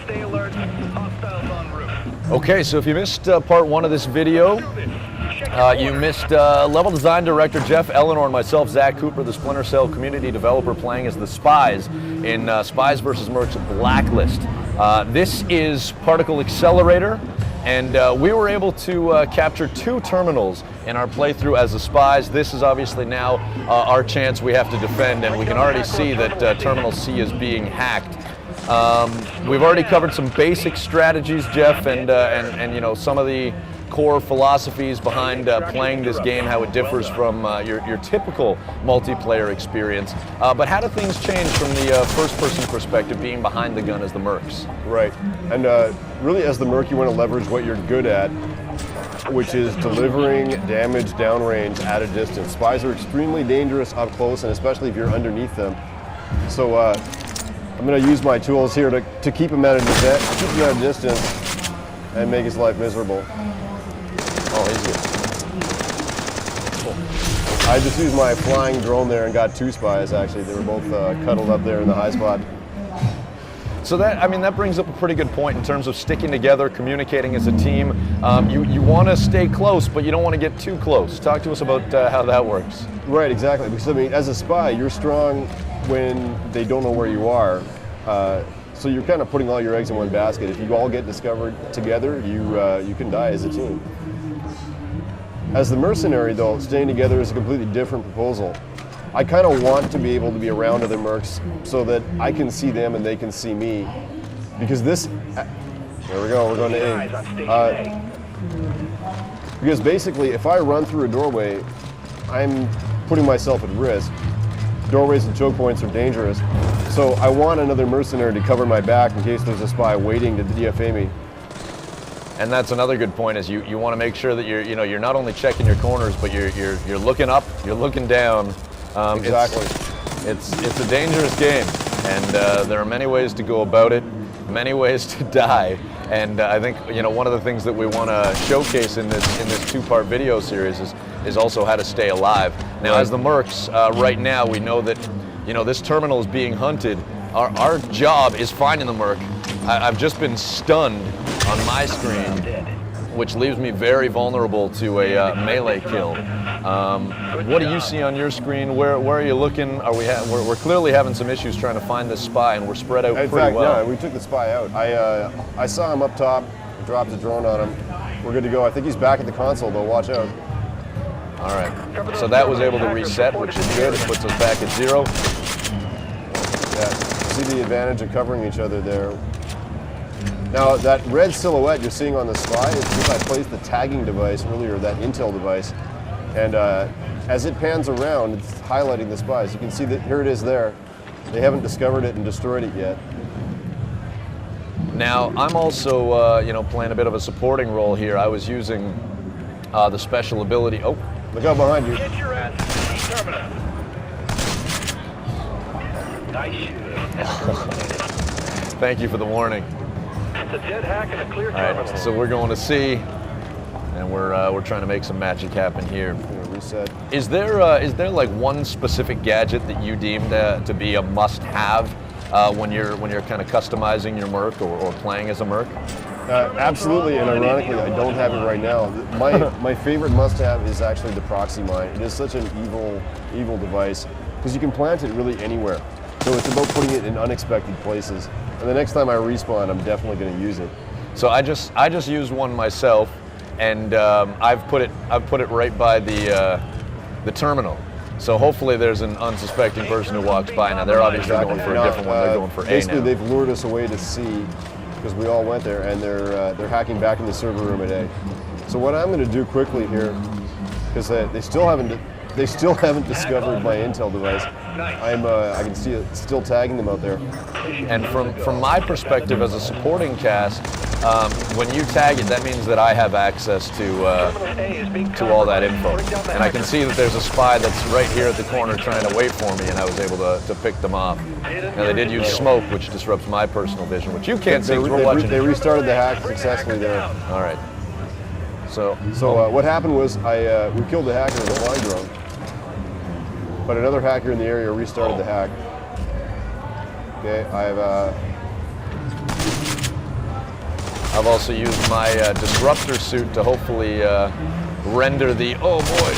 Stay alert. Hostiles en route. Okay, so if you missed part one of this video, you missed level design director Jeff Eleanor and myself, Zach Cooper, the Splinter Cell community developer, playing as the Spies in Spies vs. Mercs Blacklist. This is Particle Accelerator, and we were able to capture 2 terminals in our playthrough as the Spies. This is obviously now our chance we have to defend, and we can already see that Terminal C is being hacked. We've already covered some basic strategies, Jeff, and you know, some of the core philosophies behind playing this game, how it differs from your typical multiplayer experience. But how do things change from the first-person perspective, being behind the gun as the Mercs? Right, and really as the Merc, you want to leverage what you're good at, which is delivering damage downrange at a distance. Spies are extremely dangerous up close, and especially if you're underneath them. So I'm going to use my tools here to keep him at a distance and make his life miserable. Oh, he's good. Cool. I just used my flying drone there and got 2 spies, actually. They were both cuddled up there in the high spot. So that, I mean, that brings up a pretty good point in terms of sticking together, communicating as a team. You want to stay close, but you don't want to get too close. Talk to us about how that works. Right, exactly. Because, I mean, as a spy, you're strong when they don't know where you are. So you're kind of putting all your eggs in one basket. If you all get discovered together, you can die as a team. As the mercenary, though, staying together is a completely different proposal. I kind of want to be able to be around other mercs so that I can see them and they can see me. Because this, there we go, we're going to A. Because basically, if I run through a doorway, I'm putting myself at risk. Doorways and choke points are dangerous. So I want another mercenary to cover my back in case there's a spy waiting to DFA me. And that's another good point, is you want to make sure that you're not only checking your corners, but you're looking up, you're looking down. Exactly. It's a dangerous game, and there are many ways to go about it, many ways to die. And I think one of the things that we want to showcase in this 2-part video series is also how to stay alive. Now, right. As the Mercs, right now we know that this terminal is being hunted. Our job is finding the Merc. I've just been stunned on my screen, which leaves me very vulnerable to a melee kill. What do you see on your screen? Where are you looking? We're clearly having some issues trying to find this spy, and we're spread out pretty well. Yeah, we took the spy out. I saw him up top, dropped a drone on him. We're good to go. I think he's back at the console, though. Watch out. All right. So that was able to reset, which is good. It puts us back at 0. Yeah. See the advantage of covering each other there. Now, that red silhouette you're seeing on the spy is because I placed the tagging device earlier, that intel device. And as it pans around, it's highlighting the spies. You can see that here it is there. They haven't discovered it and destroyed it yet. Now, I'm also, playing a bit of a supporting role here. I was using the special ability. Oh, look out behind you. Get your ass to the terminal. Nice. Thank you for the warning. It's a dead hack and a clear All terminal. right, so we're going to C, and we're trying to make some magic happen here. Reset. Is there like one specific gadget that you deemed to be a must-have when you're kind of customizing your Merc or playing as a Merc? Absolutely, and ironically, I don't have it right now. My favorite must-have is actually the proxy mine. It is such an evil device because you can plant it really anywhere. So it's about putting it in unexpected places. And the next time I respawn, I'm definitely going to use it. So I just used one myself, and I've put it right by the terminal. So hopefully there's an unsuspecting person who walks by. Now they're obviously going for a different one. They're going for A now. Basically, they've lured us away to C because we all went there, and they're hacking back in the server room at A. So what I'm going to do quickly here, because they still haven't discovered my intel device. I can see it still tagging them out there. And from my perspective as a supporting cast, when you tag it, that means that I have access to all that info. And I can see that there's a spy that's right here at the corner trying to wait for me, and I was able to pick them off. Now they did use smoke, which disrupts my personal vision, which you can't see because we're watching. They restarted the hack successfully there. All right. So what happened was we killed the hacker with a flying drone. But another hacker in the area restarted the hack. Okay, I've also used my disruptor suit to hopefully render the, oh boy.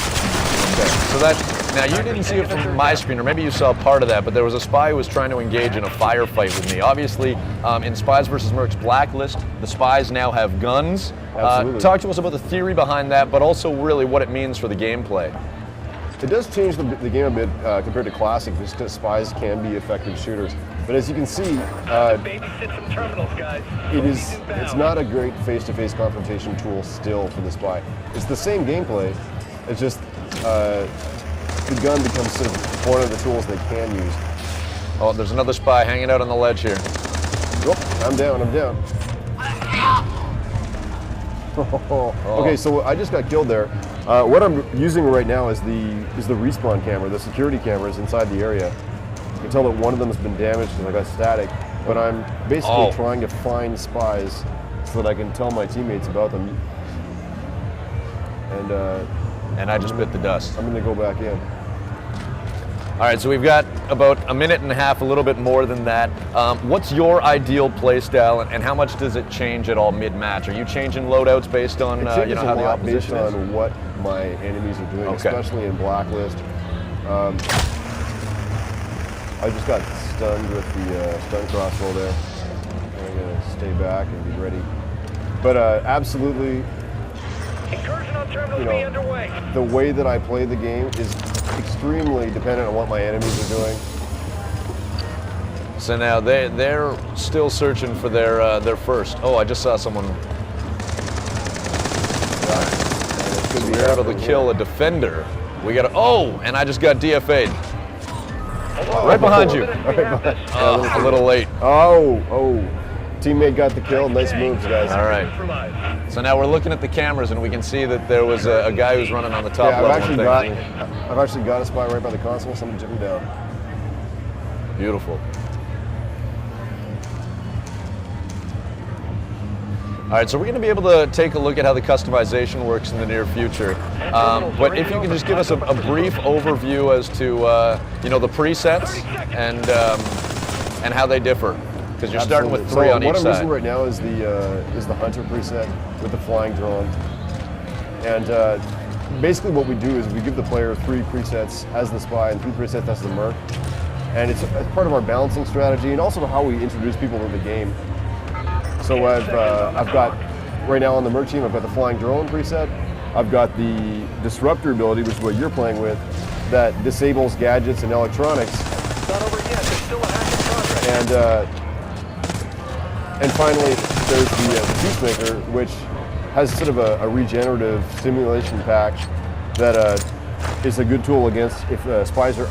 Okay, so that, now you didn't see it from my screen, or maybe you saw part of that, but there was a spy who was trying to engage in a firefight with me. Obviously, in Spies vs. Mercs Blacklist, the spies now have guns. Talk to us about the theory behind that, but also really what it means for the gameplay. It does change the game a bit compared to Classic, just because spies can be effective shooters. But as you can see, Babysit some terminals, guys. it's not a great face-to-face confrontation tool still for the spy. It's the same gameplay, it's just the gun becomes sort of one of the tools they can use. Oh, there's another spy hanging out on the ledge here. Oh, I'm down. Okay, so I just got killed there. What I'm using right now is the respawn camera, the security cameras inside the area. You can tell that one of them has been damaged because I got static, but I'm basically trying to find spies so that I can tell my teammates about them. And I just bit the dust. I'm going to go back in. All right, so we've got about a minute and a half, a little bit more than that. What's your ideal play style, and how much does it change at all mid-match? Are you changing loadouts based on how the opposition based is? on what my enemies are doing, especially in Blacklist. I just got stunned with the stun crossbow there. I'm going to stay back and be ready. But absolutely, Incursion on terminals be underway. the way that I play the game is extremely dependent on what my enemies are doing. So now they're still searching for their first. Oh, I just saw someone. So we're able to kill a defender. We got and I just got DFA'd. Right behind you. A little late. Oh. Teammate got the kill. Nice moves, guys. All right. So now we're looking at the cameras, and we can see that there was a guy who's running on the top level. I've actually got a spy right by the console. Somebody took him down. Beautiful. All right, so we're going to be able to take a look at how the customization works in the near future. But if you can just give us a brief overview as to the presets and how they differ. Because you're starting with 3 on each side. What I'm using right now is the Hunter preset with the flying drone. And basically what we do is we give the player 3 presets as the spy and 3 presets as the merc. And it's part of our balancing strategy and also how we introduce people to the game. So I've got, right now on the merc team, I've got the flying drone preset. I've got the disruptor ability, which is what you're playing with, that disables gadgets and electronics. It's not over yet. There's still a hack in progress. And finally, there's the Peacemaker, which has sort of a regenerative stimulation pack that is a good tool against if a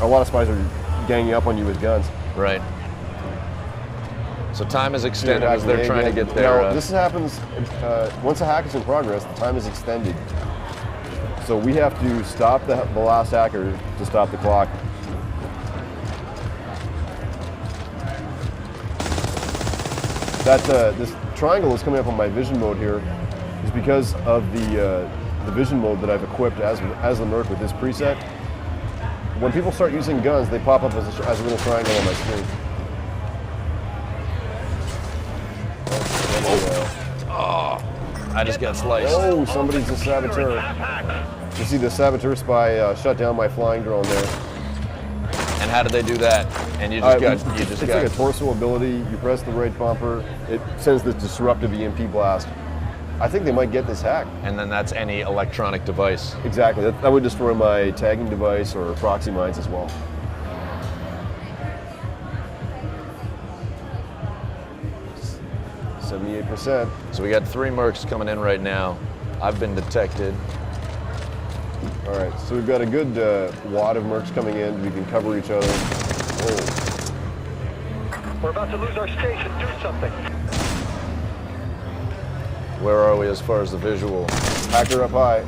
lot of spies are ganging up on you with guns. Right. So time is extended as they're trying to get there. Now, this happens once a hack is in progress. The time is extended. So we have to stop the last hacker to stop the clock. This triangle is coming up on my vision mode here is because of the vision mode that I've equipped as the merc with this preset. When people start using guns, they pop up as a little triangle on my screen. I just got sliced. Oh, somebody's a saboteur. You see the saboteur spy shut down my flying drone there. And how did they do that? And you just got. It's like a torso ability. You press the right bumper, it sends this disruptive EMP blast. I think they might get this hack. And then that's any electronic device. Exactly. That would destroy my tagging device or proxy mines as well. %. So we got 3 mercs coming in right now. I've been detected. All right, so we've got a good wad of mercs coming in. We can cover each other. Oh. We're about to lose our station. Do something. Where are we as far as the visual? Hacker up high.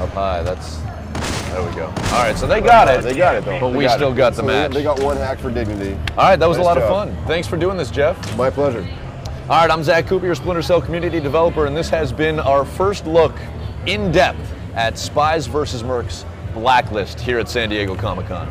Up high, there we go. All right, so they got it. They got it, though. But we still got the match. They got 1 hack for dignity. All right, that was a Nice lot of job. fun. Thanks for doing this, Jeff. My pleasure. All right, I'm Zach Cooper, your Splinter Cell community developer, and this has been our first look in depth at Spies vs. Mercs Blacklist here at San Diego Comic-Con.